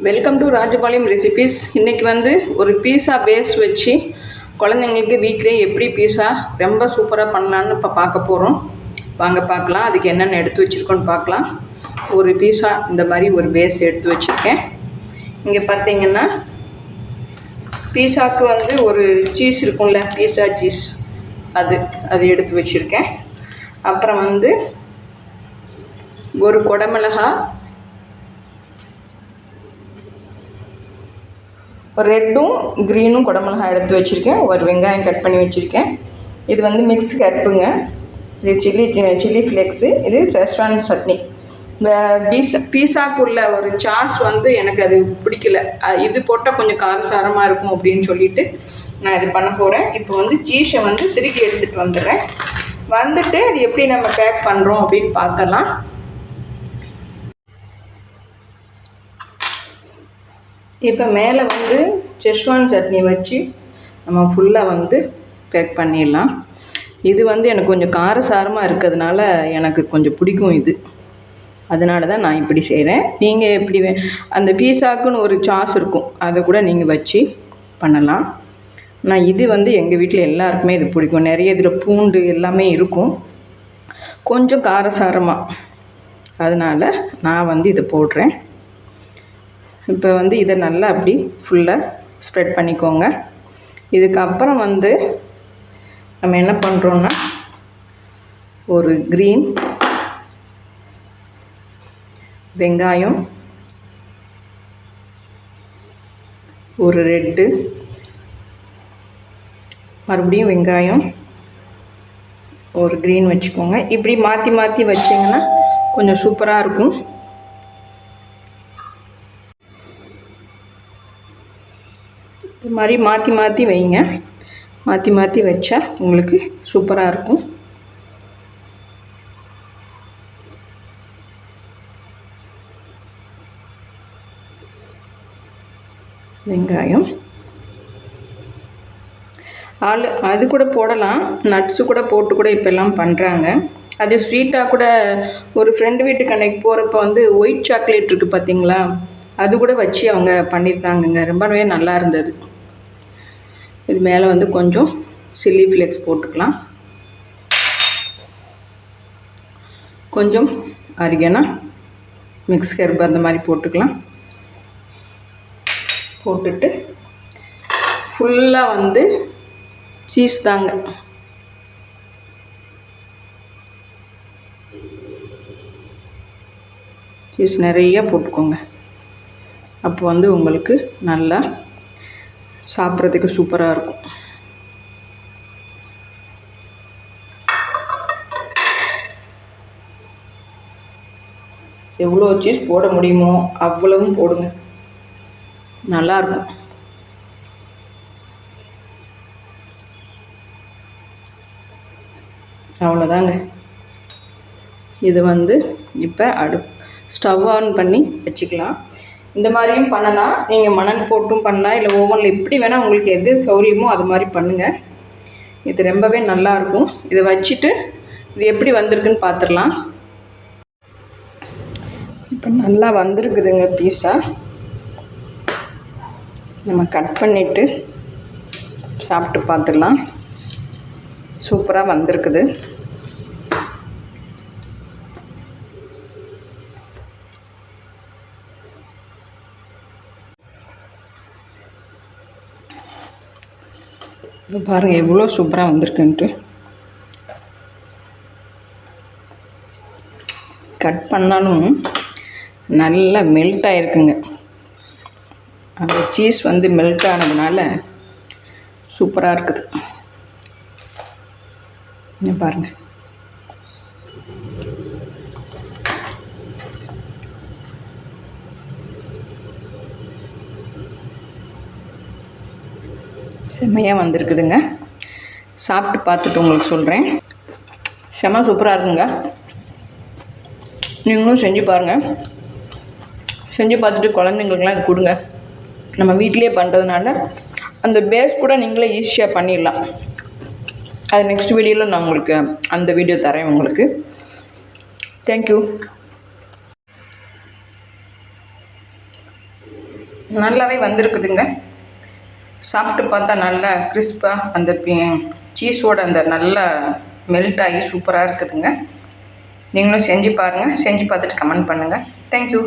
Welcome to Rajapalayam recipes. இன்றைக்கி ஒரு pizza base வச்சு குழந்தைங்களுக்கு வீட்டிலே எப்படி பீஸா ரொம்ப சூப்பராக பண்ணலான்னு இப்போ பார்க்க போகிறோம். வாங்க பார்க்கலாம். அதுக்கு என்னென்ன எடுத்து வச்சுருக்கோன்னு பார்க்கலாம். ஒரு பீஸா இந்த மாதிரி ஒரு பேஸ் எடுத்து வச்சுருக்கேன். இங்கே பார்த்தீங்கன்னா பீஸாவுக்கு ஒரு சீஸ் இருக்கும்ல, பீஸா சீஸ், அது எடுத்து வச்சுருக்கேன். அப்புறம் ஒரு குடமிளகா, ஒரு ரெட்டும் க்ரீனும் குடமிளகா எடுத்து வச்சுருக்கேன். ஒரு வெங்காயம் கட் பண்ணி வச்சுருக்கேன். இது மிக்ஸ் கருப்புங்க. இது சில்லி ஃப்ளேக்ஸு. இது செஸ்வான் சட்னி. இந்த பீஸாக்குள்ள ஒரு சாஸ் எனக்கு அது பிடிக்கல. இது போட்டால் கொஞ்சம் காரசாரமாக இருக்கும் அப்படின்னு சொல்லிட்டு நான் இது பண்ண போகிறேன். இப்போ சீஸை திருக்கி எடுத்துகிட்டு வந்துடுறேன். அது எப்படி நம்ம பேக் பண்ணுறோம் அப்படின்னு பார்க்கலாம். இப்போ மேலே செஸ்வான் சட்னி வச்சு நம்ம ஃபுல்லாக பேக் பண்ணிடலாம். இது எனக்கு கொஞ்சம் காரசாரமாக இருக்கிறதுனால எனக்கு கொஞ்சம் பிடிக்கும் இது. அதனால தான் நான் இப்படி செய்கிறேன். நீங்கள் எப்படி அந்த பீஸாக்குன்னு ஒரு சாஸ் இருக்கும், அதை கூட நீங்கள் வச்சு பண்ணலாம். நான் இது எங்கள் வீட்டில் எல்லாருக்குமே இது பிடிக்கும். நிறைய இதில் பூண்டு எல்லாமே இருக்கும், கொஞ்சம் காரசாரமாக. அதனால் நான் இதை போடுறேன். இப்போ இதை நல்லா அப்படி ஃபுல்லாக ஸ்ப்ரெட் பண்ணிக்கோங்க. இதுக்கப்புறம் நம்ம என்ன பண்ணுறோன்னா, ஒரு க்ரீன் வெங்காயம், ஒரு ரெட்டு, மறுபடியும் வெங்காயம், ஒரு க்ரீன் வச்சுக்கோங்க. இப்படி மாற்றி மாற்றி வச்சிங்கன்னா கொஞ்சம் சூப்பராக இருக்கும். இது மாதிரி மாற்றி மாற்றி வைங்க. மாற்றி மாற்றி வச்சா உங்களுக்கு சூப்பராக இருக்கும். வெங்காயம் அது கூட போடலாம், நட்ஸு கூட போட்டு கூட இப்போல்லாம் பண்ணுறாங்க. அது ஸ்வீட்டாக கூட ஒரு ஃப்ரெண்டு வீட்டுக்கு அன்றைக்கி போகிறப்ப ஒயிட் சாக்லேட் இருக்குது பார்த்தீங்களா, அது கூட வச்சு அவங்க பண்ணியிருந்தாங்கங்க. ரொம்பவே நல்லா இருந்தது. இது மேலே கொஞ்சம் சில்லி ஃப்ளேக்ஸ் போட்டுக்கலாம். கொஞ்சம் ஆரிகனோ, மிக்ஸ் ஹெர்ப் அந்த மாதிரி போட்டுக்கலாம். போட்டுட்டு ஃபுல்லாக சீஸ் தாங்க. சீஸ் நிறைய போட்டுக்கோங்க. அப்போ உங்களுக்கு நல்லா சாப்பிட்றதுக்கு சூப்பராக இருக்கும். எவ்வளோ சீஸ் போட முடியுமோ அவ்வளவும் போடுங்க, நல்லாயிருக்கும். அவ்வளோதாங்க. இது இப்போ ஸ்டவ் ஆன் பண்ணி வச்சுக்கலாம். இந்த மாதிரியும் பண்ணலாம், நீங்கள் மணல் போட்டும் பண்ணலாம், இல்லை ஓவனில் எப்படி வேணால் உங்களுக்கு எது சௌரியமோ அது மாதிரி பண்ணுங்கள். இது ரொம்பவே நல்லாயிருக்கும். இதை வச்சுட்டு இது எப்படி வந்திருக்குன்னு பார்த்துடலாம். இப்போ நல்லா வந்திருக்குதுங்க பீஸா. நம்ம கட் பண்ணிவிட்டு சாப்பிட்டு பார்த்துடலாம். சூப்பராக வந்திருக்குது. பாருங்கள் எவ்வளோ சூப்பராக வந்திருக்குன்ட்டு. கட் பண்ணாலும் நல்லா மெல்ட் ஆகிருக்குங்க. அந்த சீஸ் மெல்ட் ஆனதுனால சூப்பராக இருக்குது. பாருங்கள். செம்மையாக வந்திருக்குதுங்க. சாப்பிட்டு பார்த்துட்டு உங்களுக்கு சொல்கிறேன். செம்ம சூப்பராக இருக்குங்க. நீங்களும் செஞ்சு பாருங்கள். செஞ்சு பார்த்துட்டு குழந்தைங்களுக்குலாம் இது கொடுங்க. நம்ம வீட்டிலே பண்ணுறதுனால அந்த பேஸ் கூட நீங்களே ஈஸியாக பண்ணிடலாம். அது நெக்ஸ்ட் வீடியோவில் நான் உங்களுக்கு அந்த வீடியோ தரேன் உங்களுக்கு. தேங்க்யூ. நல்லாவே வந்திருக்குதுங்க. சாப்பிட்டு பார்த்தா நல்லா கிறிஸ்பாக அந்த சீஸோட அந்த நல்லா மெல்ட் ஆகி சூப்பராக இருக்குதுங்க. நீங்களும் செஞ்சு பாருங்கள். செஞ்சு பார்த்துட்டு கமெண்ட் பண்ணுங்கள். தேங்க்யூ.